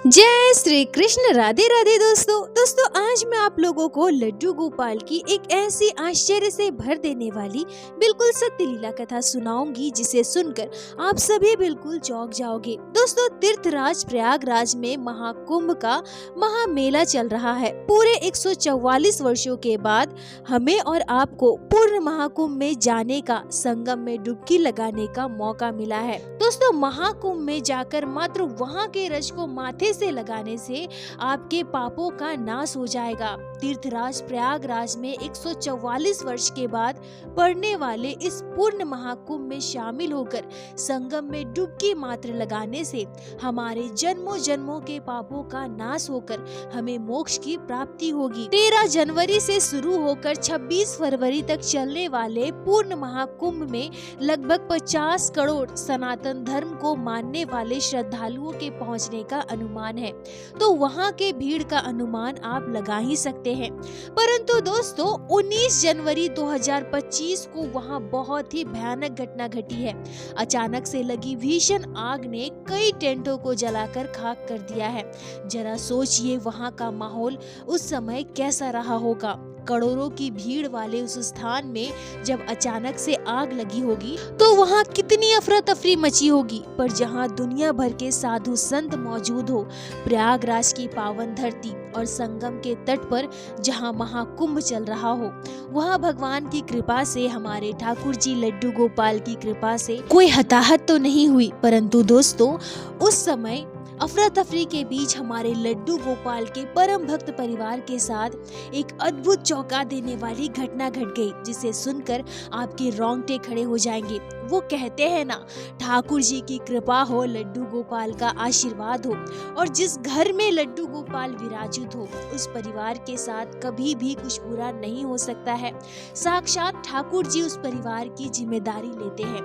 जय श्री कृष्ण। राधे राधे दोस्तों आज मैं आप लोगों को लड्डू गोपाल की एक ऐसी आश्चर्य से भर देने वाली बिल्कुल सत्य लीला कथा सुनाऊंगी जिसे सुनकर आप सभी बिल्कुल चौंक जाओगे। दोस्तों तीर्थराज प्रयागराज में महाकुंभ का महामेला चल रहा है। पूरे 144 वर्षों के बाद हमें और आपको पूर्ण महाकुंभ में जाने का, संगम में डुबकी लगाने का मौका मिला है। दोस्तों महाकुंभ में जाकर मात्र वहाँ के रज को माथे से लगाने से आपके पापों का नाश हो जाएगा। तीर्थराज प्रयागराज में 144 वर्ष के बाद पड़ने वाले इस पूर्ण महाकुंभ में शामिल होकर संगम में डुबकी मात्र लगाने से हमारे जन्मों जन्मों के पापों का नाश होकर हमें मोक्ष की प्राप्ति होगी। 13 जनवरी से शुरू होकर 26 फरवरी तक चलने वाले पूर्ण महाकुंभ में लगभग 50 करोड़ सनातन धर्म को मानने वाले श्रद्धालुओं के पहुंचने का अनुमान है। तो वहां के भीड़ का अनुमान आप लगा ही सकते हैं। परंतु दोस्तों 19 जनवरी 2025 को वहां बहुत ही भयानक घटना घटी है। अचानक से लगी भीषण आग ने कई टेंटों को जलाकर खाक कर दिया है। जरा सोचिए वहां का माहौल उस समय कैसा रहा होगा। करोड़ों की भीड़ वाले उस स्थान में जब अचानक से आग लगी होगी तो वहाँ कितनी अफरा तफरी मची होगी। पर जहाँ दुनिया भर के साधु संत मौजूद हो, प्रयागराज की पावन धरती और संगम के तट पर जहाँ महाकुंभ चल रहा हो, वहाँ भगवान की कृपा से, हमारे ठाकुर जी लड्डू गोपाल की कृपा से कोई हताहत तो नहीं हुई। परंतु दोस्तों उस समय अफरा तफरी के बीच हमारे लड्डू गोपाल के परम भक्त परिवार के साथ एक अद्भुत चौंका देने वाली घटना घट गई, जिसे सुनकर आपके रोंगटे खड़े हो जाएंगे। वो कहते हैं ना, ठाकुर जी की कृपा हो, लड्डू गोपाल का आशीर्वाद हो और जिस घर में लड्डू गोपाल विराजित हो उस परिवार के साथ कभी भी कुछ बुरा नहीं हो सकता है। साक्षात ठाकुर जी उस परिवार की जिम्मेदारी लेते हैं।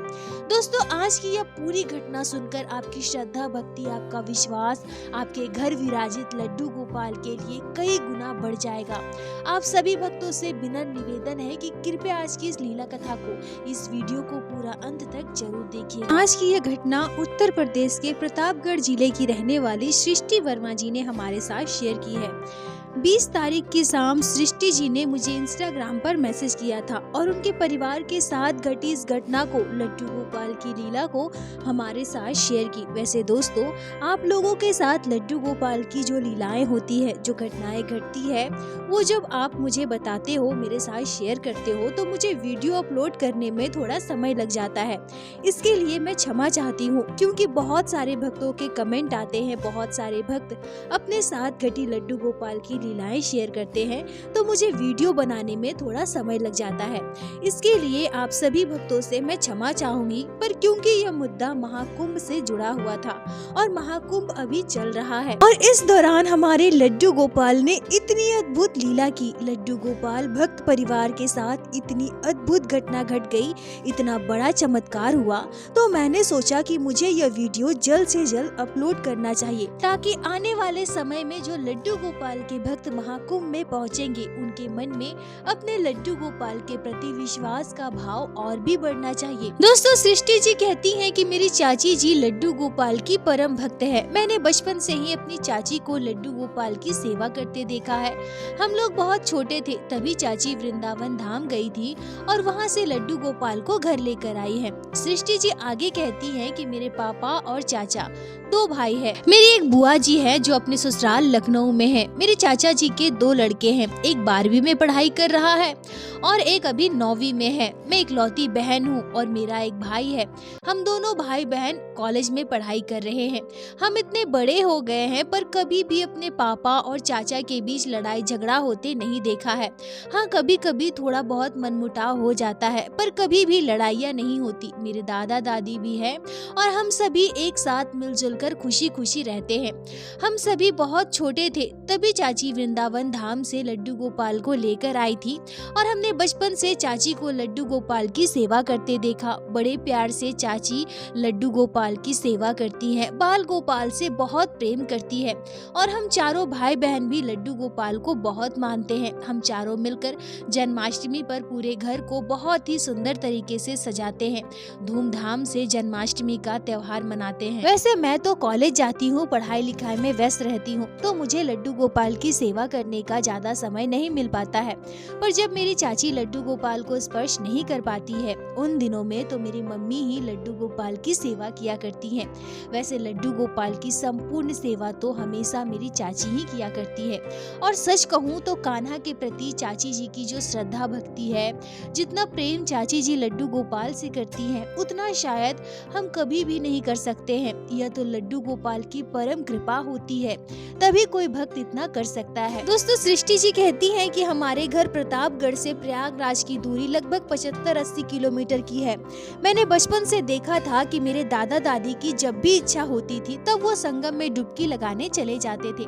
दोस्तों आज की यह पूरी घटना सुनकर आपकी श्रद्धा भक्ति, आपका विश्वास आपके घर विराजित लड्डू गोपाल के लिए कई गुना बढ़ जाएगा। आप सभी भक्तों से विनम्र निवेदन है कि कृपया आज की इस लीला कथा को, इस वीडियो को पूरा अंत तक जरूर देखिए। आज की यह घटना उत्तर प्रदेश के प्रतापगढ़ जिले की रहने वाली सृष्टि वर्मा जी ने हमारे साथ शेयर की है। 20 तारीख की शाम सृष्टि जी ने मुझे इंस्टाग्राम पर मैसेज किया था और उनके परिवार के साथ घटी इस घटना को, लड्डू गोपाल की लीला को हमारे साथ शेयर की। वैसे दोस्तों आप लोगों के साथ लड्डू गोपाल की जो लीलाएं होती है, जो घटनाएं घटती है, वो जब आप मुझे बताते हो, मेरे साथ शेयर करते हो, तो मुझे वीडियो अपलोड करने में थोड़ा समय लग जाता है। इसके लिए मैं क्षमा चाहती हूँ, क्योंकि बहुत सारे भक्तों के कमेंट आते हैं, बहुत सारे भक्त अपने साथ घटी लड्डू गोपाल की लीलाएं शेयर करते हैं, तो मुझे वीडियो बनाने में थोड़ा समय लग जाता है। इसके लिए आप सभी भक्तों से मैं क्षमा चाहूंगी। पर क्योंकि यह मुद्दा महाकुंभ से जुड़ा हुआ था और महाकुंभ अभी चल रहा है और इस दौरान हमारे लड्डू गोपाल ने इतनी अद्भुत लीला की, लड्डू गोपाल भक्त परिवार के साथ इतनी अद्भुत घटना घट गई, इतना बड़ा चमत्कार हुआ, तो मैंने सोचा कि मुझे यह वीडियो जल्द से जल्द अपलोड करना चाहिए, ताकि आने वाले समय में जो लड्डू गोपाल के भक्त महाकुंभ में पहुंचेंगे उनके मन में अपने लड्डू गोपाल के प्रति विश्वास का भाव और भी बढ़ना चाहिए। दोस्तों सृष्टि जी कहती हैं कि मेरी चाची जी लड्डू गोपाल की परम भक्त है। मैंने बचपन से ही अपनी चाची को लड्डू गोपाल की सेवा करते देखा है। हम लोग बहुत छोटे थे तभी चाची वृंदावन धाम गई थी और वहाँ से लड्डू गोपाल को घर लेकर आई है। सृष्टि जी आगे कहती है कि मेरे पापा और चाचा 2 भाई है। मेरी एक बुआ जी है जो अपने ससुराल लखनऊ में है। मेरे चाचा जी के 2 लड़के हैं, एक 12वीं में पढ़ाई कर रहा है और एक अभी 9वीं में है। मैं इकलौती बहन हूँ और मेरा एक भाई है। हम दोनों भाई बहन कॉलेज में पढ़ाई कर रहे हैं। हम इतने बड़े हो गए हैं पर कभी भी अपने पापा और चाचा के बीच लड़ाई झगड़ा होते नहीं देखा है। हाँ कभी कभी थोड़ा बहुत मनमुटाव हो जाता है पर कभी भी लड़ाइयाँ नहीं होती। मेरे दादा दादी भी है और हम सभी एक साथ मिलजुल कर खुशी खुशी रहते हैं। हम सभी बहुत छोटे थे तभी चाची चाची वृंदावन धाम से लड्डू गोपाल को लेकर आई थी और हमने बचपन से चाची को लड्डू गोपाल की सेवा करते देखा। बड़े प्यार से चाची लड्डू गोपाल की सेवा करती हैं, बाल गोपाल से बहुत प्रेम करती है और हम चारों भाई बहन भी लड्डू गोपाल को बहुत मानते हैं। हम चारों मिलकर जन्माष्टमी पर पूरे घर को बहुत ही सुंदर तरीके से सजाते हैं, धूमधाम से जन्माष्टमी का त्योहार मनाते हैं। वैसे मैं तो कॉलेज जाती हूँ, पढ़ाई लिखाई में व्यस्त रहती हूँ, तो मुझे लड्डू गोपाल की सेवा करने का ज्यादा समय नहीं मिल पाता है। पर जब मेरी चाची लड्डू गोपाल को स्पर्श नहीं कर पाती है, उन दिनों में तो मेरी मम्मी ही लड्डू गोपाल की सेवा किया करती हैं। वैसे लड्डू गोपाल की संपूर्ण सेवा तो हमेशा मेरी चाची ही किया करती है। और सच कहूँ तो कान्हा के प्रति चाची जी की जो श्रद्धा भक्ति है, जितना प्रेम चाची जी लड्डू गोपाल से करती हैं, उतना शायद हम कभी भी नहीं कर सकते हैं। यह तो लड्डू गोपाल की परम कृपा होती है, तभी कोई भक्त इतना कर सकता है। दोस्तों, सृष्टि जी कहती हैं कि हमारे घर प्रतापगढ़ से प्रयागराज की दूरी लगभग 75-80 किलोमीटर की है। मैंने बचपन से देखा था कि मेरे दादा दादी की जब भी इच्छा होती थी तब वो संगम में डुबकी लगाने चले जाते थे।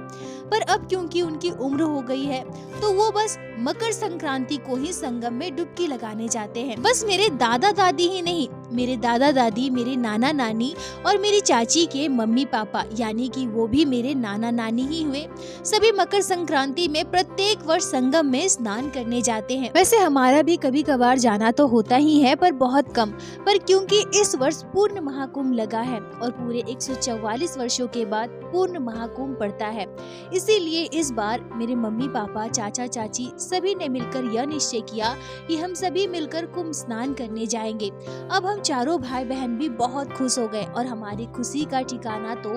पर अब क्योंकि उनकी उम्र हो गई है तो वो बस मकर संक्रांति को ही संगम में डुबकी लगाने जाते हैं। बस मेरे दादा दादी ही नहीं, मेरे दादा दादी, मेरे नाना नानी और मेरी चाची के मम्मी पापा, यानी कि वो भी मेरे नाना नानी ही हुए, सभी मकर संक्रांति में प्रत्येक वर्ष संगम में स्नान करने जाते हैं। वैसे हमारा भी कभी कभार जाना तो होता ही है, पर बहुत कम। पर क्योंकि इस वर्ष पूर्ण महाकुंभ लगा है और पूरे 144 वर्षों के बाद पूर्ण महाकुंभ पड़ता है, इसीलिए इस बार मेरे मम्मी पापा, चाचा चाची सभी ने मिलकर यह निश्चय किया कि हम सभी मिलकर कुंभ स्नान करने जाएंगे। अब हम चारों भाई बहन भी बहुत खुश हो गए और हमारी खुशी का ठिकाना तो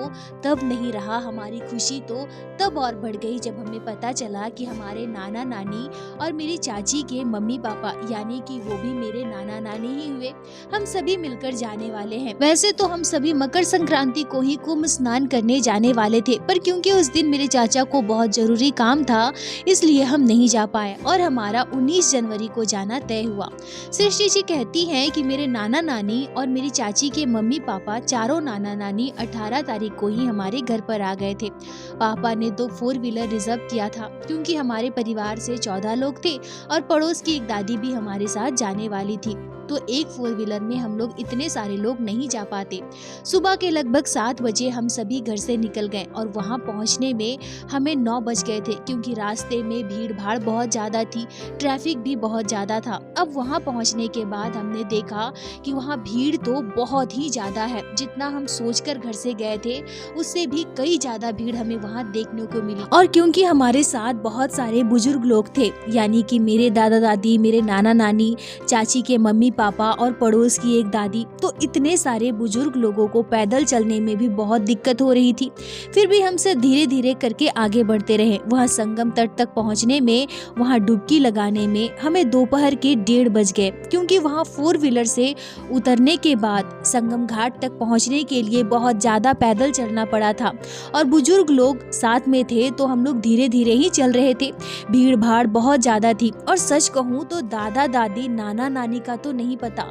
तब नहीं रहा। हमारी खुशी तो तब और बढ़ गई जब हमें पता चला कि हमारे नाना नानी और मेरी चाची के मम्मी पापा, यानी कि वो भी मेरे नाना नानी ही हुए, हम सभी मिलकर जाने वाले हैं। वैसे तो हम सभी मकर संक्रांति को ही कुंभ स्नान करने जाने वाले थे, पर क्योंकि उस दिन मेरे चाचा को बहुत जरूरी काम था, इसलिए हम नहीं जा पाए और हमारा 19 जनवरी को जाना तय हुआ। सृष्टि जी कहती हैं कि मेरे नाना नानी और मेरी चाची के मम्मी पापा, चारों नाना नानी 18 तारीख को ही हमारे घर पर आ गए थे। पापा ने तो 4 व्हीलर रिजर्व किया था क्योंकि हमारे परिवार से 14 लोग थे और पड़ोस की एक दादी भी हमारे साथ जाने वाली थी, तो एक 4 व्हीलर में हम लोग इतने सारे लोग नहीं जा पाते। सुबह के लगभग 7 बजे हम सभी घर से निकल गए और वहां पहुंचने में हमें 9 बज गए थे क्योंकि रास्ते में भीड़ भाड़ बहुत ज्यादा थी, ट्रैफिक भी बहुत ज्यादा था। अब वहां पहुंचने के बाद हमने देखा कि वहां भीड़ तो बहुत ही ज्यादा है, जितना हम सोचकर घर से गए थे उससे भी कई ज्यादा भीड़ हमें वहां देखने को मिली। और क्योंकि हमारे साथ बहुत सारे बुजुर्ग लोग थे, यानी कि मेरे दादा दादी, मेरे नाना नानी, चाची के मम्मी पापा और पड़ोस की एक दादी, तो इतने सारे बुजुर्ग लोगों को पैदल चलने में भी बहुत दिक्कत हो रही थी। फिर भी हमसे धीरे धीरे करके आगे बढ़ते रहे। वहाँ संगम तट तक पहुँचने में, वहाँ डुबकी लगाने में हमें दोपहर के 1:30 बज गए क्योंकि वहाँ 4 व्हीलर से उतरने के बाद संगम घाट तक पहुँचने के लिए बहुत ज्यादा पैदल चलना पड़ा था और बुजुर्ग लोग साथ में थे, तो हम लोग धीरे धीरे ही चल रहे थे। भीड़ भाड़ बहुत ज्यादा थी और सच कहूँ तो दादा दादी, नाना नानी का तो नहीं पता,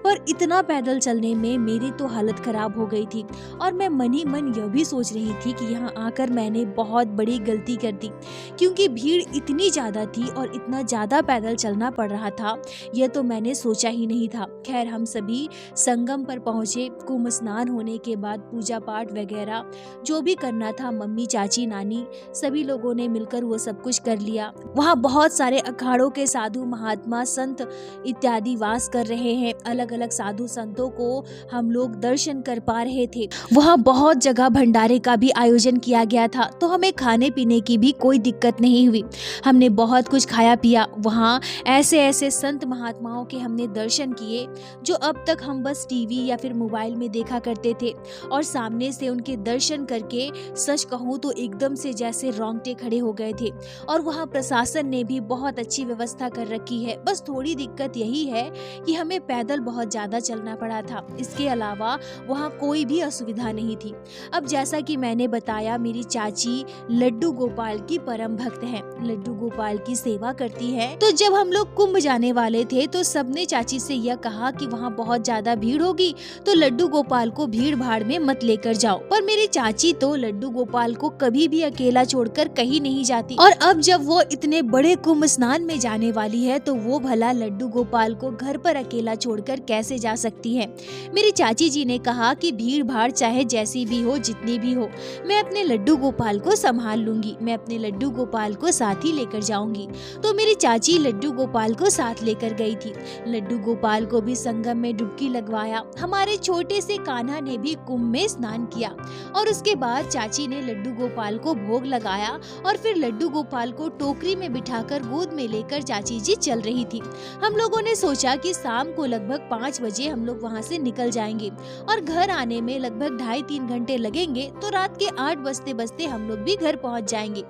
पर इतना पैदल चलने में मेरी तो हालत खराब हो गई थी और मैं मन ही मन यह भी सोच रही थी कि यहाँ आकर मैंने बहुत बड़ी गलती कर दी क्योंकि भीड़ इतनी ज्यादा थी और इतना ज्यादा पैदल चलना पड़ रहा था, यह तो मैंने सोचा ही नहीं था। खैर, हम सभी संगम पर पहुंचे। कुंभ स्नान होने के बाद पूजा पाठ वगैरह जो भी करना था, मम्मी, चाची, नानी सभी लोगों ने मिलकर वो सब कुछ कर लिया। वहाँ बहुत सारे अखाड़ों के साधु, महात्मा, संत इत्यादि वास कर रहे हैं। अलग अलग साधु संतों को हम लोग दर्शन कर पा रहे थे। वहाँ बहुत जगह भंडारे का भी आयोजन किया गया था, तो हमें खाने पीने की भी कोई दिक्कत नहीं हुई। हमने बहुत कुछ खाया पिया। वहाँ ऐसे ऐसे संत महात्माओं के हमने दर्शन किए जो अब तक हम बस टीवी या फिर मोबाइल में देखा करते थे, और सामने से उनके दर्शन करके सच कहूँ तो एकदम से जैसे रोंगटे खड़े हो गए थे। और वहाँ प्रशासन ने भी बहुत अच्छी व्यवस्था कर रखी है। बस थोड़ी दिक्कत यही है कि हमें पैदल बहुत ज्यादा चलना पड़ा था। इसके अलावा वहाँ कोई भी असुविधा नहीं थी। अब जैसा कि मैंने बताया, मेरी चाची लड्डू गोपाल की परम भक्त है, लड्डू गोपाल की सेवा करती है। तो जब हम लोग कुंभ जाने वाले थे तो सबने चाची से यह कहा कि वहाँ बहुत ज्यादा भीड़ होगी, तो लड्डू गोपाल को भीड़ भाड़ में मत लेकर जाओ। पर मेरी चाची तो लड्डू गोपाल को कभी भी अकेला छोड़कर कहीं नहीं जाती, और अब जब वो इतने बड़े कुंभ स्नान में जाने वाली है तो वो भला लड्डू गोपाल को घर पर अकेला छोड़कर कैसे जा सकती है। मेरी चाची जी ने कहा कि भीड़ भाड़ चाहे जैसी भी हो, जितनी भी हो, मैं अपने लड्डू गोपाल को संभाल लूंगी, मैं अपने लड्डू गोपाल को साथ ही लेकर जाऊंगी। तो मेरी चाची लड्डू गोपाल को साथ लेकर गई थी। लड्डू गोपाल को भी संगम में डुबकी लगवाया। हमारे छोटे से कान्हा ने भी कुंभ में स्नान किया, और उसके बाद चाची ने लड्डू गोपाल को भोग लगाया, और फिर लड्डू गोपाल को टोकरी में बिठाकर गोद में लेकर चाची जी चल रही थी। हम लोगों ने सोचा कि शाम को लगभग 5 बजे हम लोग वहाँ से निकल जाएंगे, और घर आने में लगभग 2.5-3 घंटे लगेंगे, तो रात के 8 बजते बजते हम लोग भी घर पहुँच जाएंगे,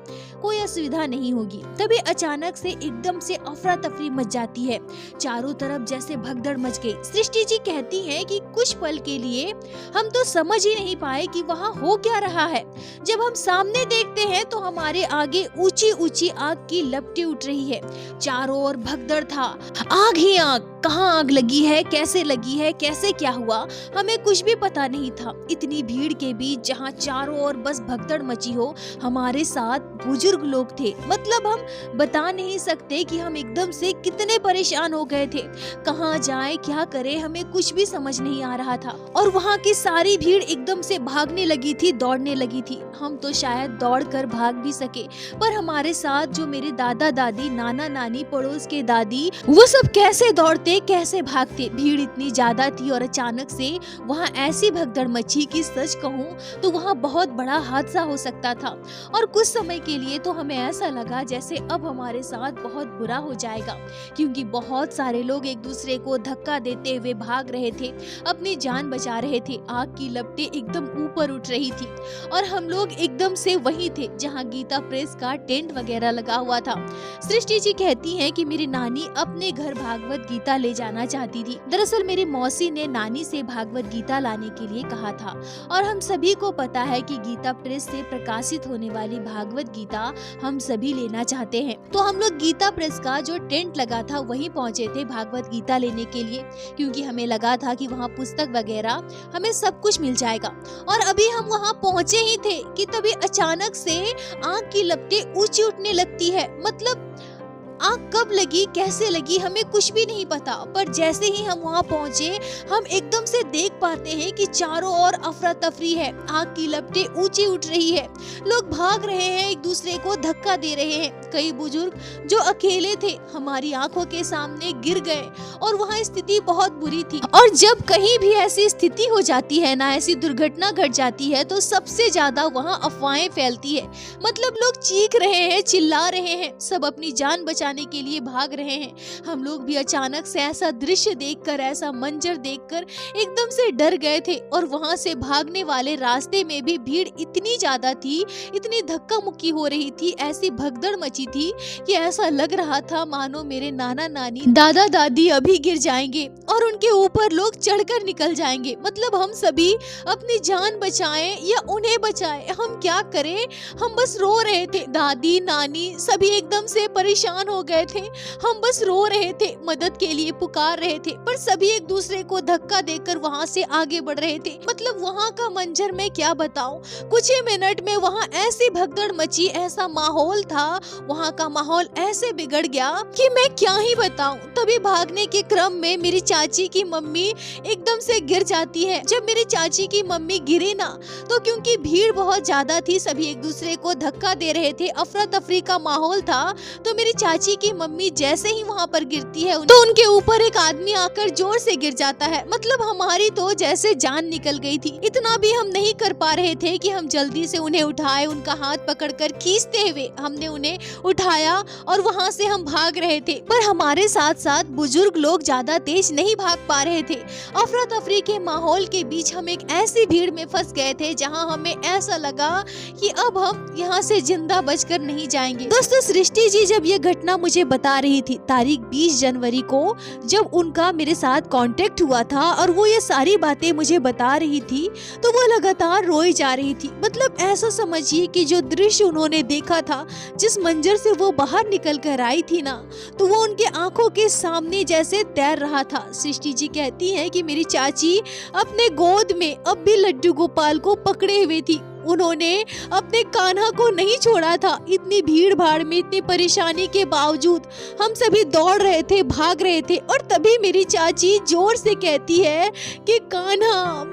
कोई असुविधा नहीं होगी। तभी अचानक से एकदम से अफरा तफरी मच जाती है, चारों तरफ जैसे भगदड़ मच गई। सृष्टि जी कहती हैं कि कुछ पल के लिए हम तो समझ ही नहीं पाए कि वहाँ हो क्या रहा है। जब हम सामने देखते हैं तो हमारे आगे ऊंची ऊंची आग की लपटें उठ रही है, चारों ओर भगदड़ था, आग ही आग। कहाँ आग लगी है, कैसे लगी है, कैसे क्या हुआ, हमें कुछ भी पता नहीं था। इतनी भीड़ के बीच जहाँ चारों ओर बस भगदड़ मची हो, हमारे साथ बुजुर्ग लोग थे। मतलब हम बता नहीं सकते कि हम एकदम से कितने परेशान हो गए थे, कहाँ जाए क्या करे, हमें कुछ भी समझ नहीं आ रहा था। और वहाँ की सारी भीड़ एकदम से भागने लगी थी, दौड़ने लगी थी। हम तो शायद दौड़कर भाग भी सके, पर हमारे साथ जो मेरे दादा दादी, नाना नानी, पड़ोस के दादी, वो सब कैसे दौड़ते, कैसे भागते। भीड़ इतनी ज्यादा थी और अचानक से वहाँ ऐसी भगदड़ मची कि सच कहूँ तो वहाँ बहुत बड़ा हादसा हो सकता था। और कुछ समय के लिए तो हमें ऐसा लगा जैसे अब हमारे साथ बहुत बुरा हो जाएगा, क्योंकि बहुत सारे लोग एक दूसरे को धक्का देते हुए भाग रहे थे, अपनी जान बचा रहे थे। आग की लपटें एकदम ऊपर उठ रही थी, और हम लोग एकदम से वहीं थे जहाँ गीता प्रेस का टेंट वगैरह लगा हुआ था। सृष्टि जी कहती हैं कि मेरी नानी अपने घर भागवत गीता ले जाना चाहती थी। दरअसल मेरी मौसी ने नानी से भागवत गीता लाने के लिए कहा था, और हम सभी को पता है कि गीता प्रेस से प्रकाशित होने वाली भागवत गीता हम सभी लेना चाहते हैं। तो हम लोग गीता प्रेस का जो टेंट लगा था वहीं पहुंचे थे भागवत गीता लेने के लिए, क्योंकि हमें लगा था कि वहाँ पुस्तक वगैरह हमें सब कुछ मिल जाएगा। और अभी हम वहाँ पहुँचे ही थे कि तभी अचानक से आग की लपटें ऊंची उठने लगती है। मतलब आग कब लगी, कैसे लगी, हमें कुछ भी नहीं पता। पर जैसे ही हम वहाँ पहुँचे, हम एकदम से देख पाते हैं कि चारों ओर अफरा तफरी है, आग की लपटें ऊंची उठ रही है, लोग भाग रहे हैं, एक दूसरे को धक्का दे रहे हैं। कई बुजुर्ग जो अकेले थे हमारी आंखों के सामने गिर गए, और वहाँ स्थिति बहुत बुरी थी। और जब कहीं भी ऐसी स्थिति हो जाती है ना, ऐसी दुर्घटना घट जाती है, तो सबसे ज्यादा वहाँ अफवाहें फैलती है। मतलब लोग चीख रहे हैं, चिल्ला रहे हैं, सब अपनी जान बचाने के लिए भाग रहे हैं। हम लोग भी अचानक से ऐसा दृश्य देखकर, ऐसा मंजर देखकर एकदम से डर गए थे। और वहां से भागने वाले रास्ते में भी भीड़ इतनी ज्यादा थी, इतनी धक्का मुक्की हो रही थी, ऐसी भगदड़ मची थी कि ऐसा लग रहा था मानो मेरे नाना नानी, दादा दादी अभी गिर जाएंगे और उनके ऊपर लोग चढ़कर निकल जाएंगे। मतलब हम सभी अपनी जान बचाएं या उन्हें बचाएं, हम क्या करें, हम बस रो रहे थे। दादी नानी सभी एकदम से परेशान हो गए थे, हम बस रो रहे थे, मदद के लिए पुकार रहे थे, पर सभी एक दूसरे को धक्का देकर वहाँ से आगे बढ़ रहे थे। मतलब वहाँ का मंजर मैं क्या बताऊं, कुछ ही मिनट में वहाँ ऐसी भगदड़ मची, ऐसा माहौल था, वहाँ का माहौल ऐसे बिगड़ गया कि मैं क्या ही बताऊं। तभी भागने के क्रम में मेरी चाची की मम्मी एकदम से गिर जाती है। जब मेरी चाची की मम्मी गिरी ना, तो क्योंकि भीड़ बहुत ज्यादा थी, सभी एक दूसरे को धक्का दे रहे थे, अफरा तफरी का माहौल था, तो मेरी चाची की मम्मी जैसे ही वहाँ पर गिरती है तो उनके ऊपर एक आदमी आकर जोर से गिर जाता है। मतलब हमारी तो जैसे जान निकल गई थी। इतना भी हम नहीं कर पा रहे थे कि हम जल्दी से उन्हें उठाए, उनका हाथ पकड़कर खींचते हुए हमने उन्हें उठाया और वहाँ से हम भाग रहे थे। पर हमारे साथ साथ बुजुर्ग लोग ज्यादा तेज नहीं भाग पा रहे थे। अफरा तफरी के माहौल के बीच हम एक ऐसी भीड़ में फंस गए थे जहाँ हमें ऐसा लगा कि अब हम यहाँ से जिंदा बचकर नहीं जाएंगे। दोस्तों, सृष्टि जी जब ये घटना मुझे बता रही थी तारीख 20 जनवरी को, जब उनका मेरे साथ कांटेक्ट हुआ था और वो ये सारी बातें मुझे बता रही थी, तो वो लगातार रोई जा रही थी। मतलब ऐसा समझिए कि जो दृश्य उन्होंने देखा था, जिस मंजर से वो बाहर निकल कर आई थी ना, तो वो उनके आंखों के सामने जैसे तैर रहा था। सृष्टि जी कहती है कि मेरी चाची अपने गोद में अब भी लड्डू गोपाल को पकड़े हुए थी। उन्होंने अपने कान्हा को नहीं छोड़ा था। इतनी भीड़ भाड़ में, इतनी परेशानी के बावजूद हम सभी दौड़ रहे थे, भाग रहे थे, और तभी मेरी चाची जोर से कहती है कि कान्हा,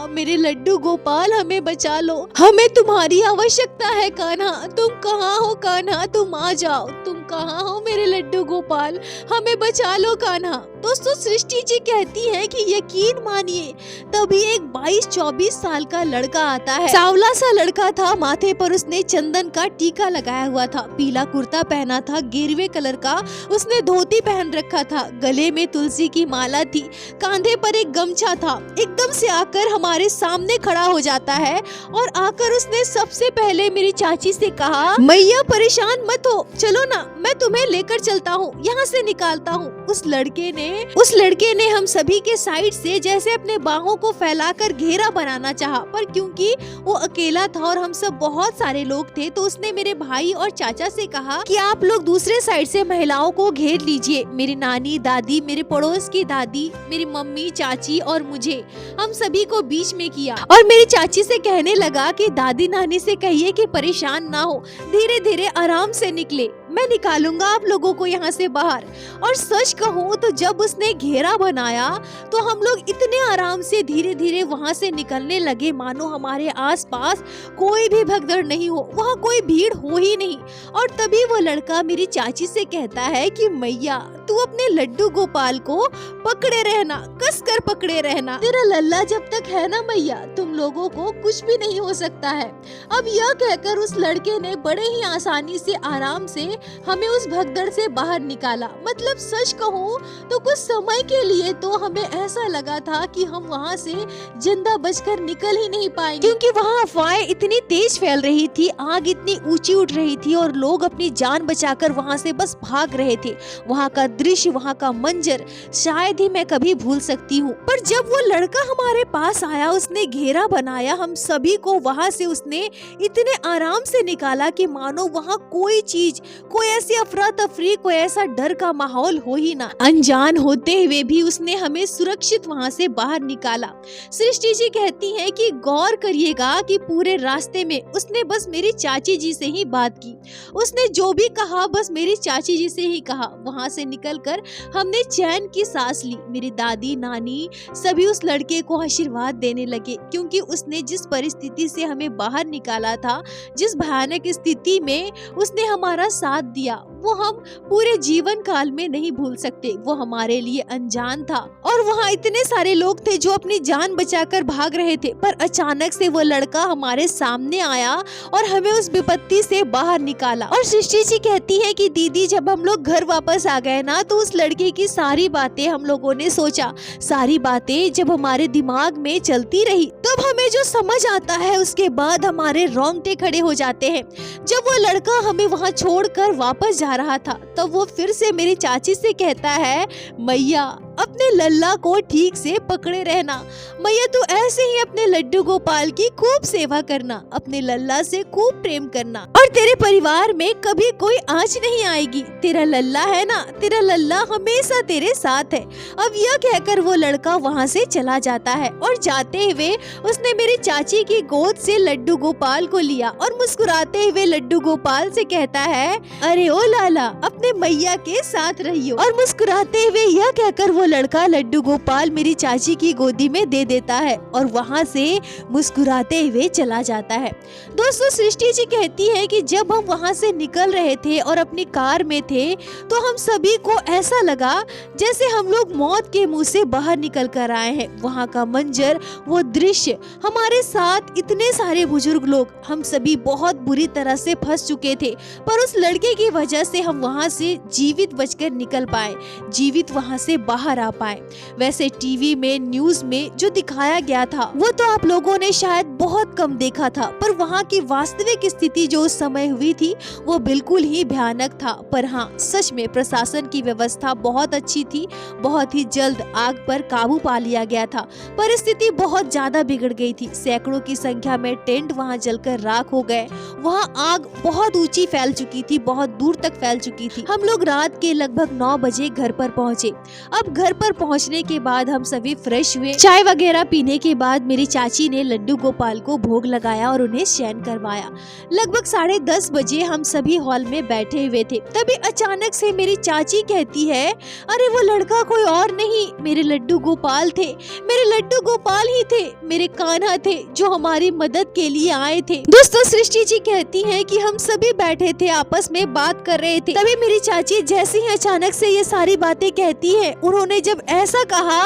मेरे लड्डू गोपाल, हमें बचा लो, हमें तुम्हारी आवश्यकता है कान्हा, तुम कहाँ हो कान्हा, तुम आ जाओ, तुम कहाँ हो मेरे लड्डू गोपाल, हमें बचा लो कान्हा। दोस्तों, सृष्टि जी कहती है कि यकीन मानिए तभी एक 22-24 साल का लड़का आता है। सांवला सा लड़का था, माथे पर उसने चंदन का टीका लगाया हुआ था, पीला कुर्ता पहना था, गेरुए कलर का उसने धोती पहन रखा था, गले में तुलसी की माला थी, कांधे पर एक गमछा था। एकदम से आकर हमारे सामने खड़ा हो जाता है और आकर उसने सबसे पहले मेरी चाची से कहा, मैया परेशान मत हो, चलो ना, मैं तुम्हें लेकर चलता हूँ, यहाँ से निकालता हूँ। उस लड़के ने हम सभी के साइड से जैसे अपने बाहों को फैलाकर घेरा बनाना चाहा, पर क्योंकि वो अकेला था और हम सब बहुत सारे लोग थे, तो उसने मेरे भाई और चाचा से कहा कि आप लोग दूसरे साइड से महिलाओं को घेर लीजिए। मेरी नानी, दादी, मेरे पड़ोस की दादी, मेरी मम्मी, चाची और मुझे, हम सभी को बीच में किया और मेरी चाची से कहने लगा कि दादी नानी से कहिए कि परेशान ना हो, धीरे धीरे आराम से निकले, मैं निकालूंगा आप लोगों को यहाँ से बाहर। और सच कहूँ तो जब उसने घेरा बनाया तो हम लोग इतने आराम से धीरे धीरे वहाँ से निकलने लगे मानो हमारे आसपास कोई भी भगदड़ नहीं हो, वहाँ कोई भीड़ हो ही नहीं। और तभी वो लड़का मेरी चाची से कहता है कि मैया, तू अपने लड्डू गोपाल को पकड़े रहना, कस कर पकड़े रहना, तेरा लल्ला जब तक है ना मैया, तुम लोगों को कुछ भी नहीं हो सकता है। अब यह कहकर उस लड़के ने बड़े ही आसानी से, आराम से हमें उस भगदड़ से बाहर निकाला। मतलब सच कहूँ तो कुछ समय के लिए तो हमें ऐसा लगा था कि हम वहाँ से जिंदा बचकर निकल ही नहीं पाएंगे, क्योंकि वहाँ अफवाहें इतनी तेज फैल रही थी, आग इतनी ऊंची उठ रही थी और लोग अपनी जान बचाकर वहाँ से बस भाग रहे थे। वहाँ का दृश्य, वहाँ का मंजर शायद ही मैं कभी भूल सकती हूँ। पर जब वो लड़का हमारे पास आया, उसने घेरा बनाया, हम सभी को वहाँ से उसने इतने आराम से निकाला कि मानो वहाँ कोई चीज, कोई ऐसी अफरा तफरी, कोई ऐसा डर का माहौल हो ही ना। अनजान होते हुए भी उसने हमें सुरक्षित वहाँ से बाहर निकाला। सृष्टि जी कहती हैं कि गौर करिएगा कि पूरे रास्ते में उसने बस मेरी चाची जी से ही बात की, उसने जो भी कहा बस मेरी चाची जी से ही कहा। वहाँ से निकलकर हमने चैन की सांस ली। मेरी दादी, नानी सभी उस लड़के को आशीर्वाद देने लगे, क्योंकि उसने जिस परिस्थिति से हमें बाहर निकाला था, जिस भयानक स्थिति में उसने हमारा साथ दिया, वो हम पूरे जीवन काल में नहीं भूल सकते। वो हमारे लिए अनजान था और वहाँ इतने सारे लोग थे जो अपनी जान बचाकर भाग रहे थे, पर अचानक से वो लड़का हमारे सामने आया और हमें उस विपत्ति से बाहर निकाला। और सृष्टि जी कहती है कि दीदी, जब हम लोग घर वापस आ गए ना, तो उस लड़के की सारी बातें हम लोगों ने सोचा, सारी बातें जब हमारे दिमाग में चलती रही, तब हमें जो समझ आता है उसके बाद हमारे रोंगटे खड़े हो जाते हैं। जब वो लड़का हमें वहाँ छोड़कर वापस जा रहा था, तब वो फिर से मेरी चाची से कहता है, मैया अपने लल्ला को ठीक से पकड़े रहना, मैया तू ऐसे ही अपने लड्डू गोपाल की खूब सेवा करना, अपने लल्ला से खूब प्रेम करना, और तेरे परिवार में कभी कोई आँच नहीं आएगी। तेरा लल्ला है ना, तेरा लल्ला हमेशा तेरे साथ है। अब यह कहकर वो लड़का वहाँ से चला जाता है और जाते हुए उसने मेरी चाची की गोद से लड्डू गोपाल को लिया और मुस्कुराते हुए लड्डू गोपाल से कहता है, अरे ओ लाला, अपने मैया के साथ रहियो। और मुस्कुराते हुए यह कहकर वो वो लड़का लड्डू गोपाल मेरी चाची की गोदी में दे देता है और वहाँ से मुस्कुराते हुए चला जाता है। दोस्तों, सृष्टि जी कहती है कि जब हम वहाँ से निकल रहे थे और अपनी कार में थे तो हम सभी को ऐसा लगा जैसे हम लोग मौत के मुंह से बाहर निकल कर आए हैं। वहाँ का मंजर, वो दृश्य, हमारे साथ इतने सारे बुजुर्ग लोग, हम सभी बहुत बुरी तरह से फंस चुके थे, पर उस लड़के की वजह से हम वहाँ से जीवित बचकर निकल पाए, जीवित वहाँ से बाहर आ पाए। वैसे टीवी में, न्यूज में जो दिखाया गया था वो तो आप लोगों ने शायद बहुत कम देखा था, पर वहाँ की वास्तविक स्थिति जो उस समय हुई थी वो बिल्कुल ही भयानक था। पर हाँ, सच में प्रशासन की व्यवस्था बहुत अच्छी थी, बहुत ही जल्द आग पर काबू पा लिया गया था। परिस्थिति बहुत ज्यादा बिगड़ गई थी, सैकड़ों की संख्या में टेंट वहाँ जलकर राख हो गए। वहाँ आग बहुत ऊंची फैल चुकी थी, बहुत दूर तक फैल चुकी थी। हम लोग रात के लगभग 9 बजे घर पर पहुँचे। अब घर पर पहुँचने के बाद हम सभी फ्रेश हुए, चाय वगैरह पीने के बाद मेरी चाची ने लड्डू गोपाल को भोग लगाया और उन्हें शयन करवाया। लगभग 10:30 बजे हम सभी हॉल में बैठे हुए थे, तभी अचानक से मेरी चाची कहती है, अरे वो लड़का कोई और नहीं, मेरे लड्डू गोपाल थे, मेरे लड्डू गोपाल ही थे, मेरे कान्हा थे जो हमारी मदद के लिए आए थे। दोस्तों, सृष्टि जी कहती हैं कि हम सभी बैठे थे, आपस में बात कर रहे थे, तभी मेरी चाची जैसे ही अचानक से ये सारी बातें कहती है, उन्होंने जब ऐसा कहा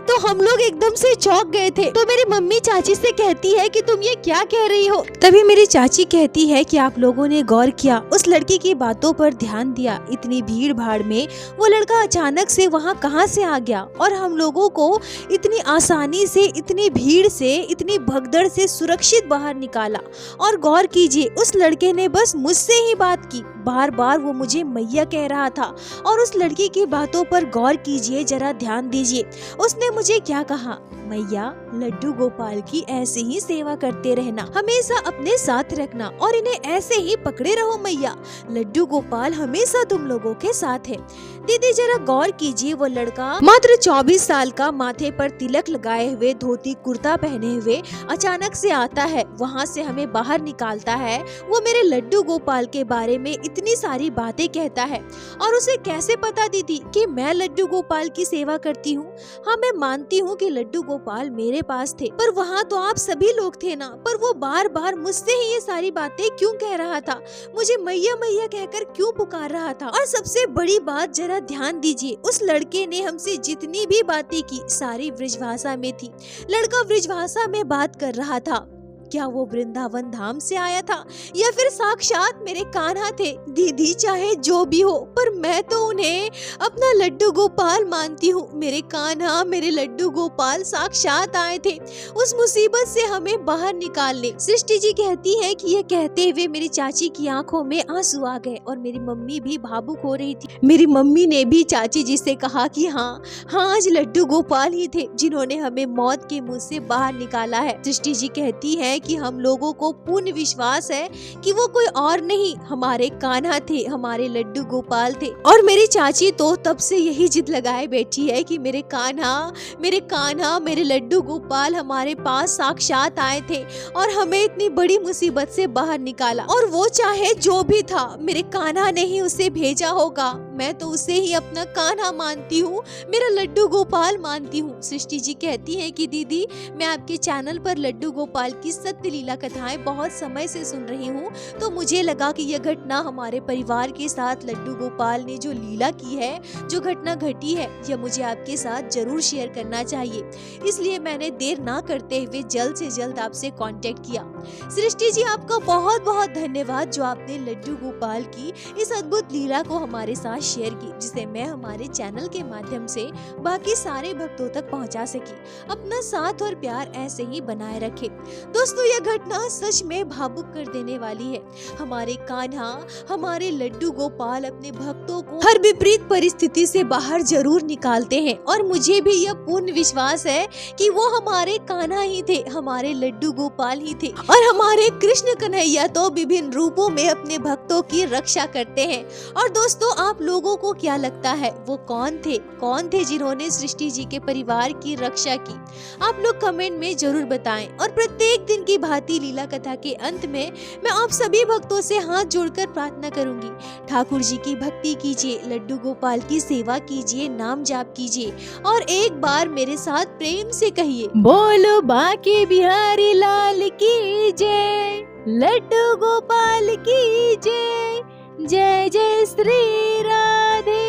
तो हम लोग एकदम से चौंक गए थे। तो मेरी मम्मी चाची से कहती है कि तुम ये क्या कह रही हो। तभी मेरी चाची कहती है कि आप लोगों ने गौर किया, उस लड़की की बातों पर ध्यान दिया, इतनी भीड़ भाड़ में वो लड़का अचानक से वहाँ कहाँ से आ गया और हम लोगों को इतनी आसानी से, इतनी भीड़ से, इतनी भगदड़ से सुरक्षित बाहर निकाला। और गौर कीजिए, उस लड़के ने बस मुझसे ही बात की, बार बार वो मुझे मैया कह रहा था। और उस लड़की की बातों पर गौर कीजिए, जरा ध्यान दीजिए, उसने मुझे क्या कहा, मैया लड्डू गोपाल की ऐसे ही सेवा करते रहना, हमेशा अपने साथ रखना और इन्हें ऐसे ही पकड़े रहो मैया, लड्डू गोपाल हमेशा तुम लोगों के साथ है। दीदी जरा गौर कीजिए, वो लड़का मात्र 24 साल का, माथे पर तिलक लगाए हुए, धोती कुर्ता पहने हुए अचानक से आता है, वहाँ से हमें बाहर निकालता है। वो मेरे लड्डू गोपाल के बारे में इतनी सारी बातें कहता है। और उसे कैसे पता दीदी कि मैं लड्डू गोपाल की सेवा करती हूँ? हाँ, मैं मानती हूँ कि लड्डू गोपाल मेरे पास थे, पर वहाँ तो आप सभी लोग थे ना, पर वो बार बार मुझसे ही ये सारी बातें क्यों कह रहा था, मुझे मैया मैया कहकर क्यों पुकार रहा था? और सबसे बड़ी बात, जरा ध्यान दीजिए, उस लड़के ने हमसे जितनी भी बातें की सारी ब्रजभाषा में थी। लड़का ब्रजभाषा में बात कर रहा था। क्या वो वृंदावन धाम से आया था या फिर साक्षात मेरे कान्हा थे? दीदी चाहे जो भी हो, पर मैं तो उन्हें अपना लड्डू गोपाल मानती हूँ। मेरे कान्हा, मेरे लड्डू गोपाल साक्षात आए थे उस मुसीबत से हमें बाहर निकालने। सृष्टि जी कहती है कि ये कहते हुए मेरी चाची की आंखों में आंसू आ गए और मेरी मम्मी भी भावुक हो रही थी। मेरी मम्मी ने भी चाची जी से कहा कि हाँ, आज लड्डू गोपाल ही थे जिन्होंने हमें मौत के मुंह से बाहर निकाला है। सृष्टि जी कहती है कि हम लोगों को पूर्ण विश्वास है कि वो कोई और नहीं, हमारे कान्हा थे, हमारे लड्डू गोपाल थे। और मेरी चाची तो तब से यही जिद लगाए बैठी है कि मेरे कान्हा, मेरे लड्डू गोपाल हमारे पास साक्षात आए थे और हमें इतनी बड़ी मुसीबत से बाहर निकाला। और वो चाहे जो भी था, मेरे कान्हा ने ही उसे भेजा होगा। मैं तो उसे ही अपना कान्हा मानती हूँ, मेरा लड्डू गोपाल मानती हूँ। सृष्टि जी कहती है कि दीदी, मैं आपके चैनल पर लड्डू गोपाल की सत्य लीला कथाएं बहुत समय से सुन रही हूँ, तो मुझे लगा कि यह घटना हमारे परिवार के साथ लड्डू गोपाल ने जो लीला की है, जो घटना घटी है, यह मुझे आपके साथ जरूर शेयर करना चाहिए। इसलिए मैंने देर ना करते हुए जल्द से जल्द आपसे कांटेक्ट किया। सृष्टि जी, आपका बहुत बहुत धन्यवाद जो आपने लड्डू गोपाल की इस अद्भुत लीला को हमारे साथ शेयर की, जिसे मैं हमारे चैनल के माध्यम से बाकी सारे भक्तों तक पहुंचा सकी। अपना साथ और प्यार ऐसे ही बनाए रखे। दोस्तों, यह घटना सच में भावुक कर देने वाली है। हमारे कान्हा, हमारे लड्डू गोपाल अपने भक्तों को हर विपरीत परिस्थिति से बाहर जरूर निकालते हैं और मुझे भी यह पूर्ण विश्वास है कि वो हमारे कान्हा ही थे, हमारे लड्डू गोपाल ही थे। और हमारे कृष्ण कन्हैया तो विभिन्न रूपों में अपने भक्तों की रक्षा करते हैं। और दोस्तों, आप लोगों को क्या लगता है वो कौन थे जिन्होंने सृष्टि जी के परिवार की रक्षा की? आप लोग कमेंट में जरूर बताएं। और प्रत्येक दिन की भांति लीला कथा के अंत में मैं आप सभी भक्तों से हाथ जोड़कर प्रार्थना करूंगी, ठाकुर जी की भक्ति कीजिए, लड्डू गोपाल की सेवा कीजिए, नाम जाप कीजिए और एक बार मेरे साथ प्रेम से कहिए, बोलो बांके बिहारी लाल की जय, लड्डू गोपाल की जय, जय जय श्री राधे।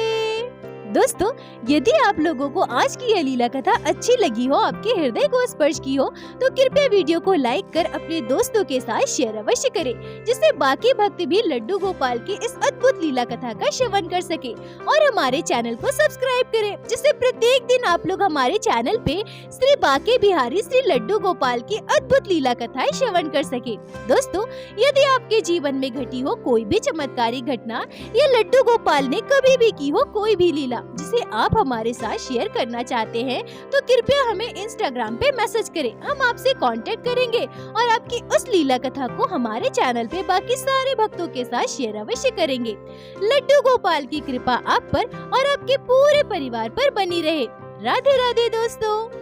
दोस्तों, यदि आप लोगों को आज की यह लीला कथा अच्छी लगी हो, आपके हृदय को स्पर्श की हो, तो कृपया वीडियो को लाइक कर अपने दोस्तों के साथ शेयर अवश्य करें, जिससे बाकी भक्त भी लड्डू गोपाल की इस अद्भुत लीला कथा का श्रवण कर सके। और हमारे चैनल को सब्सक्राइब करें, जिससे प्रत्येक दिन आप लोग हमारे चैनल पे श्री बांके बिहारी श्री लड्डू गोपाल की अद्भुत लीला कथाएं श्रवण कर सके। दोस्तों, यदि आपके जीवन में घटी हो कोई भी चमत्कारी घटना या लड्डू गोपाल ने कभी भी की हो कोई भी लीला जिसे आप हमारे साथ शेयर करना चाहते हैं, तो कृपया हमें इंस्टाग्राम पे मैसेज करें, हम आपसे कांटेक्ट करेंगे और आपकी उस लीला कथा को हमारे चैनल पे बाकी सारे भक्तों के साथ शेयर अवश्य करेंगे। लड्डू गोपाल की कृपा आप पर और आपके पूरे परिवार पर बनी रहे। राधे राधे दोस्तों।